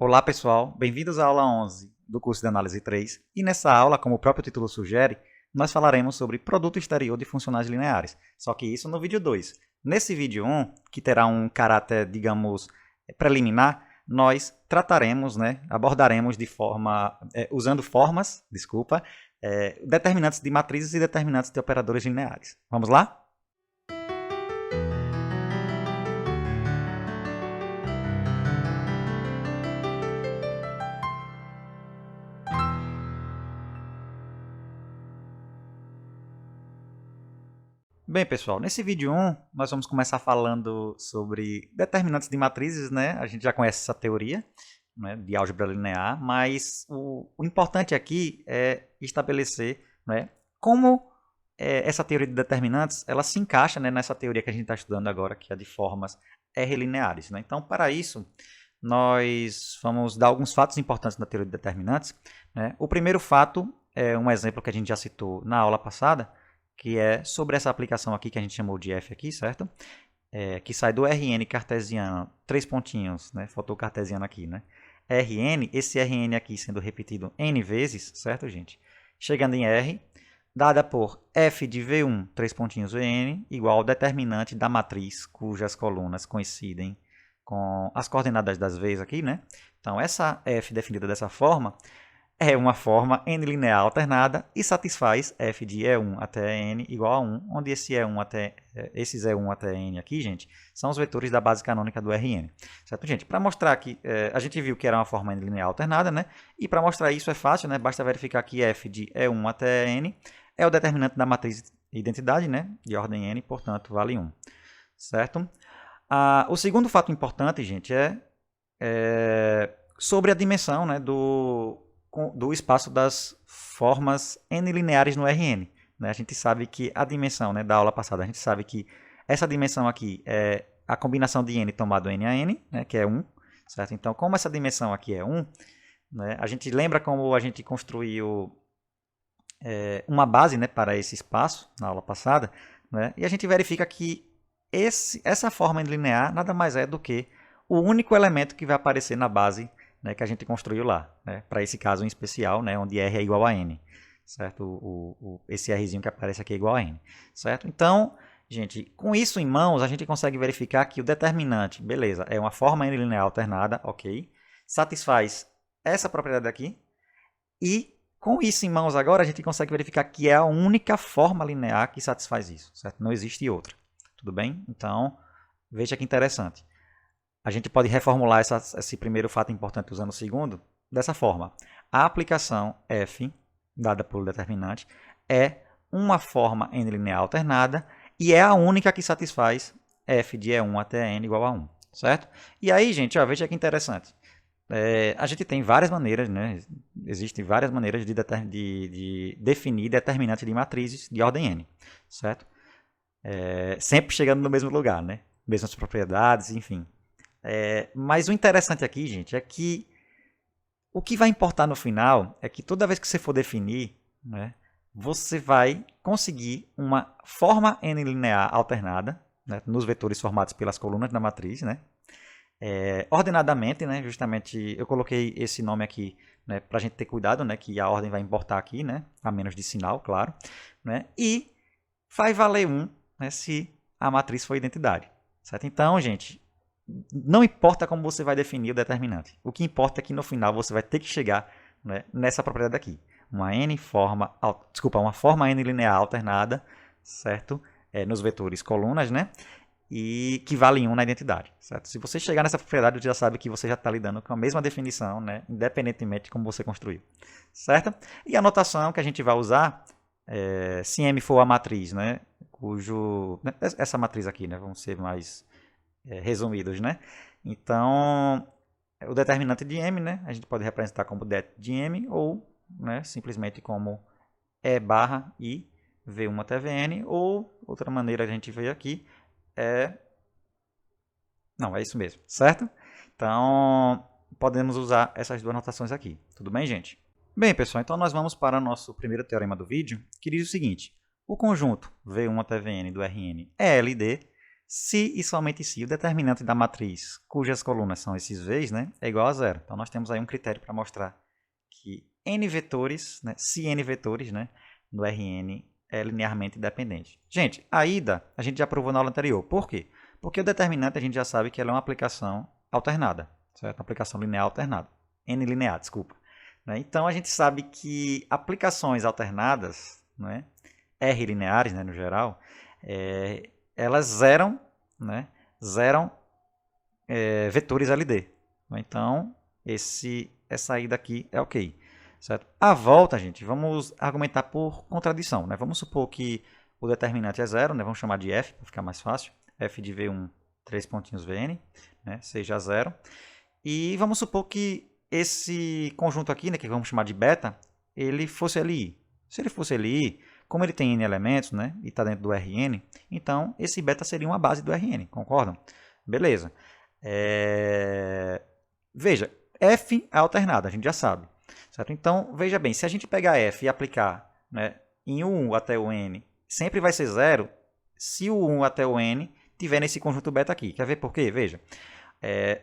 Olá pessoal, bem-vindos à aula 11 do curso de Análise 3 e nessa aula, como o próprio título sugere, nós falaremos sobre produto exterior de funcionais lineares, só que isso no vídeo 2. Nesse vídeo 1, que terá um caráter, digamos, preliminar, nós trataremos, abordaremos de forma, usando formas, determinantes de matrizes e determinantes de operadores lineares. Vamos lá? Bem, pessoal, nesse vídeo 1, nós vamos começar falando sobre determinantes de matrizes, né? A gente já conhece essa teoria, né, de álgebra linear, mas o importante aqui é estabelecer, né, como essa teoria de determinantes ela se encaixa, né, nessa teoria que a gente está estudando agora, que é a de formas R-lineares. Né? Então, para isso, nós vamos dar alguns fatos importantes da teoria de determinantes. Né? O primeiro fato é um exemplo que a gente já citou na aula passada, que é sobre essa aplicação aqui que a gente chamou de f aqui, certo? Que sai do Rn cartesiano, 3 pontinhos, né? Faltou cartesiano aqui, né? Rn, esse Rn aqui sendo repetido n vezes, certo, gente? Chegando em R, dada por f de V1, 3 pontinhos Vn, igual ao determinante da matriz cujas colunas coincidem com as coordenadas das V's aqui, né? Então, essa f definida dessa forma é uma forma n linear alternada e satisfaz f de E1 até n igual a 1, onde esses E1 até n aqui, gente, são os vetores da base canônica do Rn. Certo, gente? Para mostrar que a gente viu que era uma forma n linear alternada, né? E para mostrar isso é fácil, né? Basta verificar que f de E1 até n é o determinante da matriz identidade, né? De ordem n, portanto, vale 1. Certo? O segundo fato importante, gente, é sobre a dimensão, né, do espaço das formas n lineares no Rn. Né? A gente sabe que a dimensão, né, da aula passada, a gente sabe que essa dimensão aqui é a combinação de n tomado n a n, né, que é 1. Certo? Então, como essa dimensão aqui é 1, né, a gente lembra como a gente construiu uma base, né, para esse espaço na aula passada, né, e a gente verifica que essa forma n linear nada mais é do que o único elemento que vai aparecer na base, né, que a gente construiu lá, né, para esse caso em especial, né, onde R é igual a N, certo? Esse Rzinho que aparece aqui é igual a N, certo? Então, gente, com isso em mãos, a gente consegue verificar que o determinante, beleza, é uma forma N linear alternada, ok, satisfaz essa propriedade aqui, e com isso em mãos agora, a gente consegue verificar que é a única forma linear que satisfaz isso, certo? Não existe outra, tudo bem? Então, veja que interessante. A gente pode reformular esse primeiro fato importante usando o segundo dessa forma. A aplicação f, dada pelo determinante, é uma forma n linear alternada e é a única que satisfaz f de E1 até n igual a 1. Certo? E aí, gente, ó, veja que interessante. A gente tem várias maneiras, né? Existem várias maneiras de definir determinantes de matrizes de ordem n. Certo? Sempre chegando no mesmo lugar, né? Mesmas propriedades, enfim. Mas o interessante aqui, gente, é que o que vai importar no final é que toda vez que você for definir, né, você vai conseguir uma forma n linear alternada, né, nos vetores formados pelas colunas da matriz, né, ordenadamente, né, justamente eu coloquei esse nome aqui, né, para a gente ter cuidado, né, que a ordem vai importar aqui, né, a menos de sinal, claro, né, e vai valer 1, né, se a matriz for identidade. Certo? Então, gente, não importa como você vai definir o determinante. O que importa é que no final você vai ter que chegar, né, nessa propriedade aqui. Uma forma n linear alternada, certo? Nos vetores colunas, né? E que vale 1 na identidade. Certo? Se você chegar nessa propriedade, você já sabe que você já está lidando com a mesma definição, né? Independentemente de como você construiu. Certo? E a notação que a gente vai usar, se M for a matriz, né? Essa matriz aqui, né? Vamos ser mais resumidos, né? Então, o determinante de M, né? A gente pode representar como det de M ou, né, simplesmente como E barra I V1 até Vn, ou outra maneira que a gente vê aqui Não, é isso mesmo, certo? Então, podemos usar essas duas notações aqui. Tudo bem, gente? Bem, pessoal, então nós vamos para o nosso primeiro teorema do vídeo, que diz o seguinte. O conjunto V1 até Vn do Rn é LD Se e somente se o determinante da matriz, cujas colunas são esses V's, né, é igual a zero. Então, nós temos aí um critério para mostrar que n vetores, né, se n vetores, né, no Rn é linearmente dependente. Gente, a ida a gente já provou na aula anterior. Por quê? Porque o determinante a gente já sabe que ela é uma aplicação alternada, certo? Uma aplicação linear alternada. N linear, desculpa. Né? Então, a gente sabe que aplicações alternadas, né, R lineares, né, no geral, elas zeram, né, vetores LD. Então, essa ida aqui é ok. Certo? A volta, gente, vamos argumentar por contradição. Né? Vamos supor que o determinante é zero, né? Vamos chamar de f, para ficar mais fácil. F de V1, 3 pontinhos Vn, né? Seja zero. E vamos supor que esse conjunto aqui, né, que vamos chamar de beta, ele fosse Li. Se ele fosse Li, como ele tem n elementos, né, e está dentro do Rn, então esse beta seria uma base do Rn, concordam? Beleza. Veja, f é alternada, a gente já sabe. Certo? Então, veja bem, se a gente pegar f e aplicar, né, em 1 até o n, sempre vai ser zero se o 1 até o n tiver nesse conjunto beta aqui. Quer ver por quê? Veja.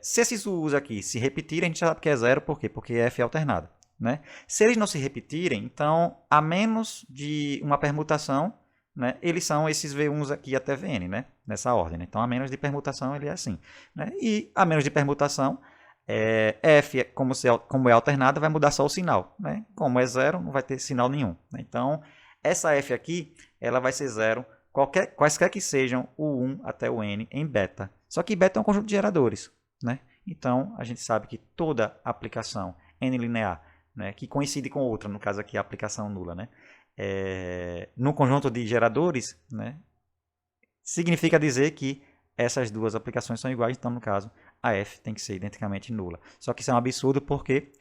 Se esses u's aqui se repetirem, a gente já sabe que é zero. Por quê? Porque f é alternada. Né? Se eles não se repetirem, então, a menos de uma permutação, né, eles são esses V1s aqui até Vn, né? Nessa ordem. Né? Então, a menos de permutação, ele é assim. Né? E a menos de permutação, f, como é alternada, vai mudar só o sinal. Né? Como é zero, não vai ter sinal nenhum. Né? Então, essa f aqui, ela vai ser zero, quaisquer que sejam o 1 até o n em beta. Só que beta é um conjunto de geradores. Né? Então, a gente sabe que toda aplicação n linear, né, que coincide com outra, no caso aqui a aplicação nula, né, no conjunto de geradores, né, significa dizer que essas duas aplicações são iguais, então no caso a f tem que ser identicamente nula. Só que isso é um absurdo porque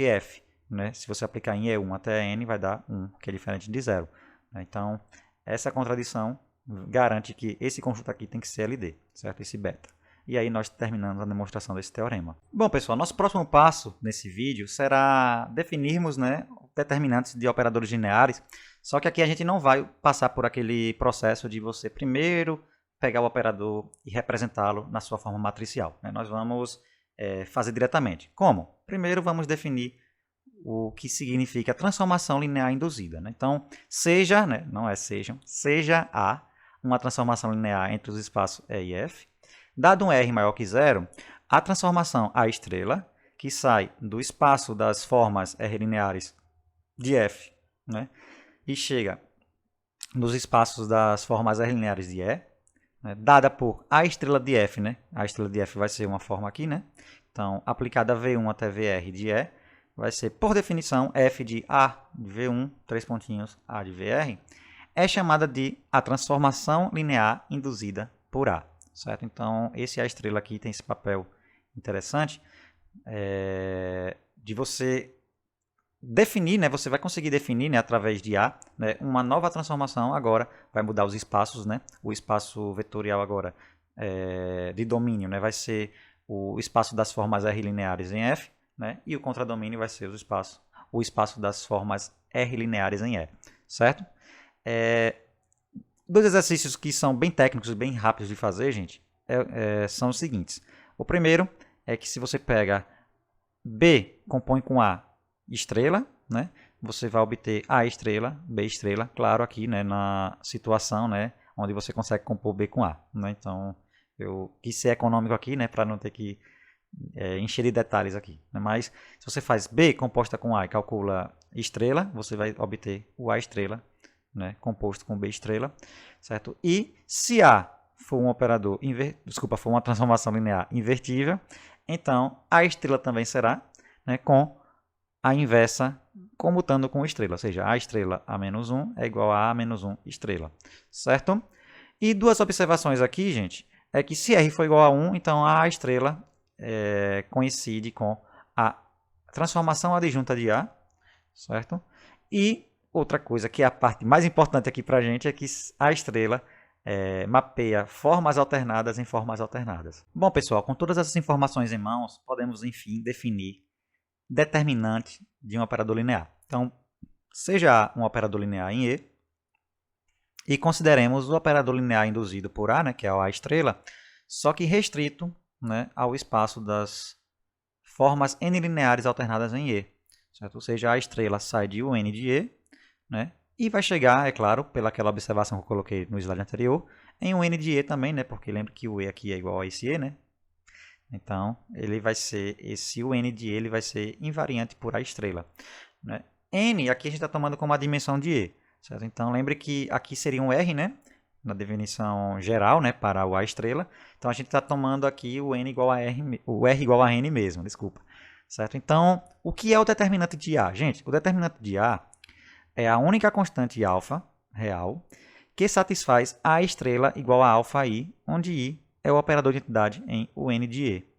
f, né, se você aplicar em E1 até n, vai dar 1, que é diferente de 0. Então, essa contradição garante que esse conjunto aqui tem que ser LD, certo? Esse beta. E aí nós terminamos a demonstração desse teorema. Bom, pessoal, nosso próximo passo nesse vídeo será definirmos, né, determinantes de operadores lineares. Só que aqui a gente não vai passar por aquele processo de você primeiro pegar o operador e representá-lo na sua forma matricial. Né? Nós vamos fazer diretamente. Como? Primeiro vamos definir o que significa transformação linear induzida. Né? Então, seja, né, não é sejam, seja A uma transformação linear entre os espaços E e F. Dado um R maior que zero, a transformação A estrela, que sai do espaço das formas R lineares de F, né, e chega nos espaços das formas R lineares de E, né, dada por A estrela de F, né, a estrela de F vai ser uma forma aqui, né, então, aplicada V1 até VR de E, vai ser, por definição, F de A de V1, 3 pontinhos, A de VR, é chamada de a transformação linear induzida por A. Certo? Então, esse A estrela aqui tem esse papel interessante de você definir, né? Você vai conseguir definir, né, através de A, né, uma nova transformação. Agora vai mudar os espaços, né? O espaço vetorial agora de domínio, né, vai ser o espaço das formas R lineares em F, né? E o contradomínio vai ser o espaço das formas R lineares em E. Certo? Dois exercícios que são bem técnicos, bem rápidos de fazer, gente, são os seguintes. O primeiro é que se você pega B, compõe com A estrela, né, você vai obter A estrela, B estrela, claro, aqui, né, na situação, né, onde você consegue compor B com A. Né, então, eu quis ser econômico aqui, né, para não ter que encher de detalhes aqui. Né, mas, se você faz B composta com A e calcula estrela, você vai obter o A estrela, né, composto com B estrela, certo? E se A for um operador, for uma transformação linear invertível, então a estrela também será, né, com a inversa comutando com estrela, ou seja, A estrela A menos 1 é igual a A menos 1 estrela, certo? E duas observações aqui, gente, é que se R for igual a 1, então a estrela coincide com a transformação adjunta de A, certo? E outra coisa que é a parte mais importante aqui para a gente é que a estrela mapeia formas alternadas em formas alternadas. Bom, pessoal, com todas essas informações em mãos, podemos, enfim, definir determinante de um operador linear. Então, seja um operador linear em E, e consideremos o operador linear induzido por A, né, que é o A estrela, só que restrito, né, ao espaço das formas n lineares alternadas em E. Certo? Ou seja, a estrela sai de UN de E, né, e vai chegar, é claro, pelaquela observação que eu coloquei no slide anterior, em um N de E também, né, porque lembra que o E aqui é igual a esse E, né? Então, ele vai ser, esse UN de E ele vai ser invariante por A estrela. Né? N, aqui a gente está tomando como a dimensão de E. Certo? Então, lembre que aqui seria um R, né? Na definição geral, né, para o A estrela. Então, a gente está tomando aqui o N igual a R, o R igual a N mesmo, desculpa. Certo? Então, o que é o determinante de A? Gente, o determinante de A é a única constante alfa real que satisfaz A estrela igual a alfa I, onde I é o operador de identidade em UN de E.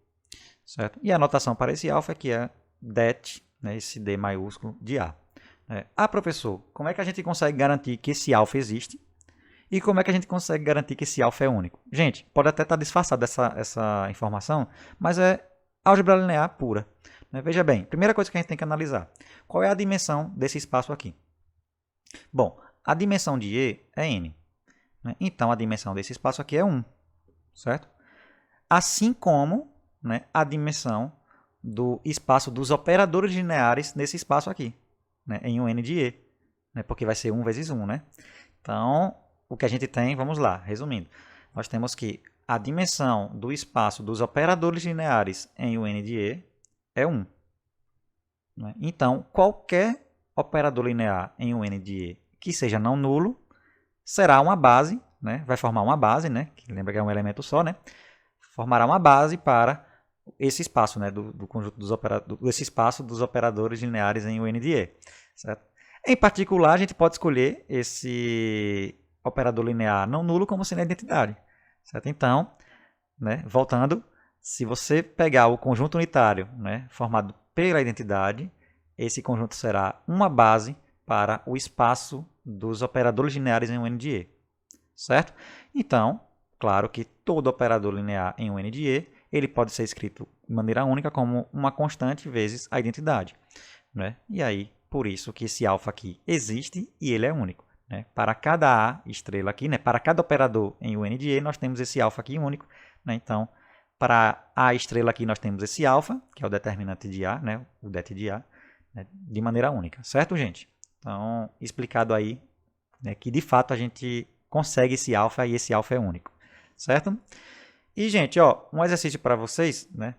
Certo? E a notação para esse alfa é que é det, né, esse D maiúsculo de A. Professor, como é que a gente consegue garantir que esse alfa existe? E como é que a gente consegue garantir que esse alfa é único? Gente, pode até estar disfarçada essa informação, mas é álgebra linear pura. Veja bem, primeira coisa que a gente tem que analisar. Qual é a dimensão desse espaço aqui? Bom, a dimensão de E é n. Né? Então, a dimensão desse espaço aqui é 1. Certo? Assim como, né, a dimensão do espaço dos operadores lineares nesse espaço aqui, né, em um n de E, né, porque vai ser 1 vezes 1. Né? Então, o que a gente tem, vamos lá, resumindo, nós temos que a dimensão do espaço dos operadores lineares em um n de E é 1. Né? Então, qualquer operador linear em um n de E que seja não nulo será uma base, né? Vai formar uma base, né? Que lembra que é um elemento só, né? Formará uma base para esse espaço, né? Do conjunto dos esse espaço dos operadores lineares em UN de E. Certo? Em particular, a gente pode escolher esse operador linear não nulo como sendo a identidade. Certo? Então, né? Voltando, se você pegar o conjunto unitário, né? Formado pela identidade, esse conjunto será uma base para o espaço dos operadores lineares em um N de E. Certo? Então, claro que todo operador linear em um N de E, ele pode ser escrito de maneira única como uma constante vezes a identidade. Né? E aí, por isso que esse alfa aqui existe e ele é único. Né? Para cada A estrela aqui, né? Para cada operador em um N de E, nós temos esse alfa aqui único. Né? Então, para A estrela aqui, nós temos esse alfa, que é o determinante de A, né? O det de A, né? De maneira única. Certo, gente? Então, explicado aí, né, que de fato a gente consegue esse alfa e esse alfa é único, certo? E, gente, ó, um exercício para vocês, né,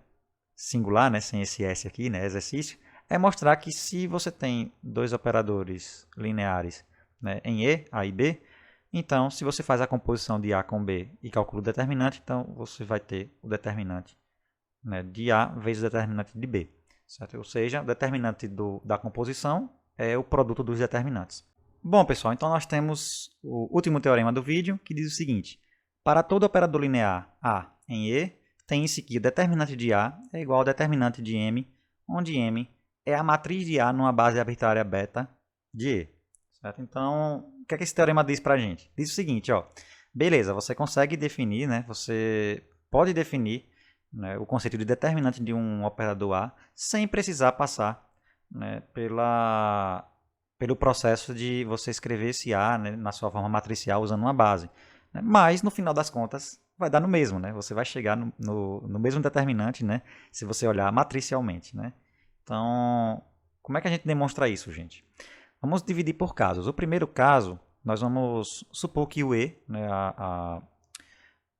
singular, né, sem esse S aqui, né, exercício, é mostrar que se você tem dois operadores lineares, né, em E, A e B, então, se você faz a composição de A com B e calcula o determinante, então você vai ter o determinante, né, de A vezes o determinante de B. Certo? Ou seja, o determinante da composição é o produto dos determinantes. Bom, pessoal, então nós temos o último teorema do vídeo, que diz o seguinte. Para todo operador linear A em E, tem-se que o determinante de A é igual ao determinante de M, onde M é a matriz de A numa base arbitrária beta de E. Certo? Então, o que é que esse teorema diz para a gente? Diz o seguinte, ó, beleza, você consegue definir, né, você pode definir, né, o conceito de determinante de um operador A sem precisar passar, né, pelo processo de você escrever esse A, né, na sua forma matricial usando uma base. Né? Mas, no final das contas, vai dar no mesmo. Né? Você vai chegar no mesmo determinante, né, se você olhar matricialmente. Né? Então, como é que a gente demonstra isso, gente? Vamos dividir por casos. O primeiro caso, nós vamos supor que o E, né,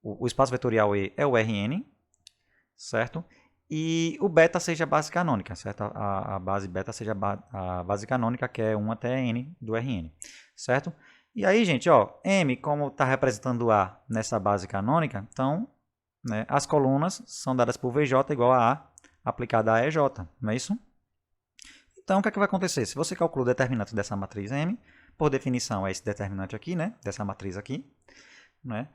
o espaço vetorial E é o Rn, certo? E o beta seja a base canônica, certo? A base beta seja a base canônica, que é 1 até n do Rn, certo? E aí, gente, ó, M, como está representando A nessa base canônica, então, né, as colunas são dadas por Vj igual a A aplicada a EJ, não é isso? Então, o que é que vai acontecer? Se você calcula o determinante dessa matriz M, por definição é esse determinante aqui, né, dessa matriz aqui, né?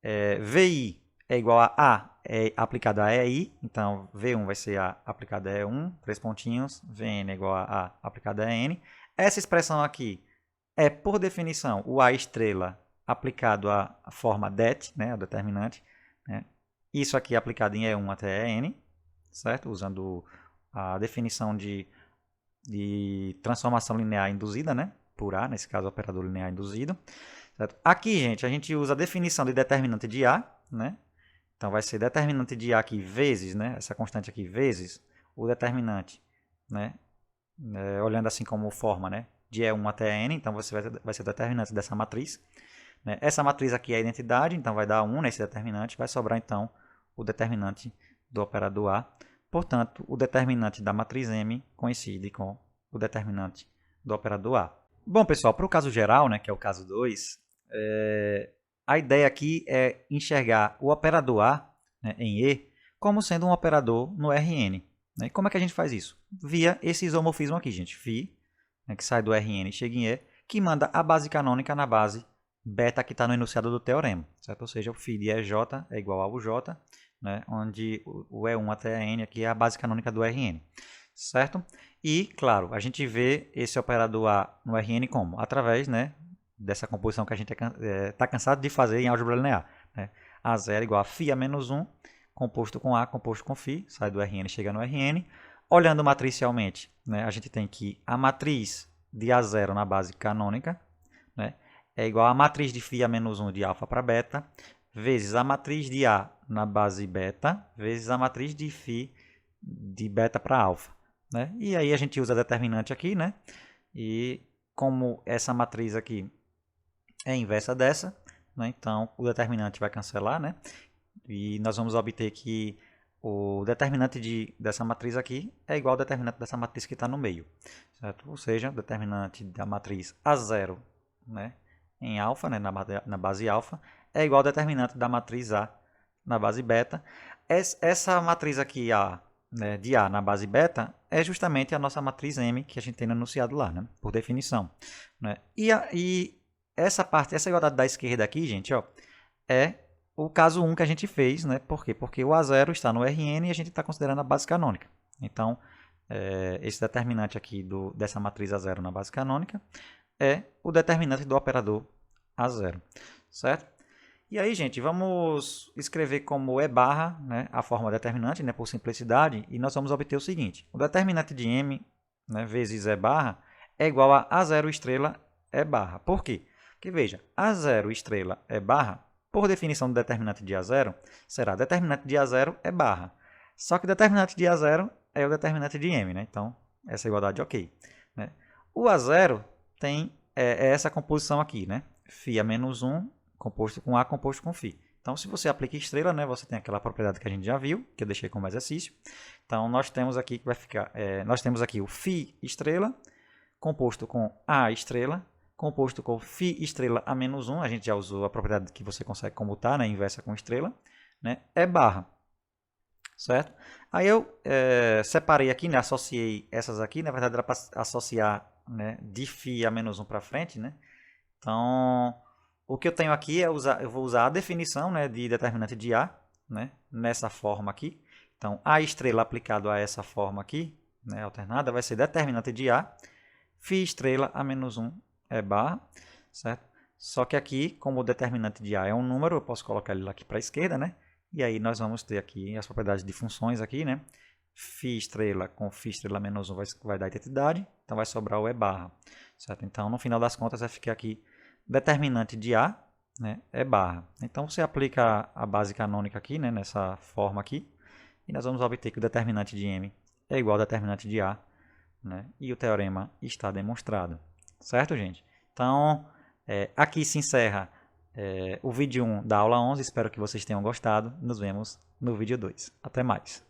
VI é igual a A aplicado a EI, então V1 vai ser A aplicado a E1, 3 pontinhos, Vn é igual a A aplicado a N. Essa expressão aqui é, por definição, o A estrela aplicado à forma det, né, o determinante. Né? Isso aqui é aplicado em E1 até En, certo? Usando a definição de transformação linear induzida, né? Por A, nesse caso, operador linear induzido. certo? Aqui, gente, a gente usa a definição de determinante de A, né? Então, vai ser determinante de A aqui vezes, né? Essa constante aqui vezes o determinante, né? Olhando assim como forma, né? De E1 até N, então você vai ser o determinante dessa matriz. Né? Essa matriz aqui é a identidade, então vai dar 1 nesse determinante, vai sobrar então o determinante do operador A. Portanto, o determinante da matriz M coincide com o determinante do operador A. Bom, pessoal, para o caso geral, né, que é o caso 2, a ideia aqui é enxergar o operador A, né, em E como sendo um operador no Rn. Né? E como é que a gente faz isso? Via esse isomorfismo aqui, gente. Φ, né, que sai do Rn e chega em E, que manda a base canônica na base beta que está no enunciado do teorema. Certo? Ou seja, o φ de EJ é igual ao J, né, onde o E1 até N aqui é a base canônica do Rn. Certo? E, claro, a gente vê esse operador A no Rn como? Através, né, dessa composição que a gente está cansado de fazer em álgebra linear. Né? A0 igual a φ a menos 1, composto com A, composto com φ, sai do Rn e chega no Rn. Olhando matricialmente, né, a gente tem que a matriz de A0 na base canônica, né, é igual a matriz de φ a menos 1 de alfa para beta, vezes a matriz de A na base beta, vezes a matriz de φ de beta para alfa. Né? E aí a gente usa a determinante aqui, né? E como essa matriz aqui é inversa dessa, né? Então o determinante vai cancelar, né? E nós vamos obter que o determinante dessa matriz aqui é igual ao determinante dessa matriz que está no meio. Certo? Ou seja, o determinante da matriz A0, né, em alfa, né, na base alfa, é igual ao determinante da matriz A na base beta. Essa matriz aqui, A, né, de A na base beta, é justamente a nossa matriz M que a gente tem no enunciado lá, né, por definição. Né? E essa parte, essa igualdade da esquerda aqui, gente, ó, é o caso 1 que a gente fez, né? Por quê? Porque o A0 está no Rn e a gente está considerando a base canônica. Então, esse determinante aqui dessa matriz A0 na base canônica é o determinante do operador A0, certo? E aí, gente, vamos escrever como E barra, né, a forma determinante, né, por simplicidade, e nós vamos obter o seguinte. O determinante de M, né, vezes E barra é igual a A0 estrela E barra. Por quê? Porque, veja, A0 estrela E barra, por definição do determinante de A0, será determinante de A0 é barra. Só que o determinante de A0 é o determinante de M, né? Então, essa igualdade é ok. Né? O A0 tem essa composição aqui, né? Φ a menos 1, composto com A, composto com φ. Então, se você aplica estrela, né, você tem aquela propriedade que a gente já viu, que eu deixei como exercício. Então, nós temos aqui que vai ficar, nós temos aqui o φ estrela, composto com A estrela, composto com φ estrela a menos 1, a gente já usou a propriedade que você consegue comutar, né, inversa com estrela, né, é barra, certo? Aí eu separei aqui, né, associei essas aqui, na verdade era para associar, né, de φ a menos 1 para frente, né, então o que eu tenho aqui eu vou usar a definição, né, de determinante de A, né, nessa forma aqui, então A estrela aplicado a essa forma aqui, né, alternada, vai ser determinante de A, φ estrela a menos 1 é barra, certo? Só que aqui, como o determinante de A é um número, eu posso colocar ele aqui para a esquerda, né? E aí nós vamos ter aqui as propriedades de funções aqui, né? Φ estrela com φ estrela menos 1 vai dar identidade, então vai sobrar o E barra, certo? Então, no final das contas, vai ficar aqui determinante de A, né? É barra. Então, você aplica a base canônica aqui, né? Nessa forma aqui, e nós vamos obter que o determinante de M é igual ao determinante de A, né? E o teorema está demonstrado. Certo, gente? Então, aqui se encerra o vídeo 1 da aula 11. Espero que vocês tenham gostado. Nos vemos no vídeo 2. Até mais.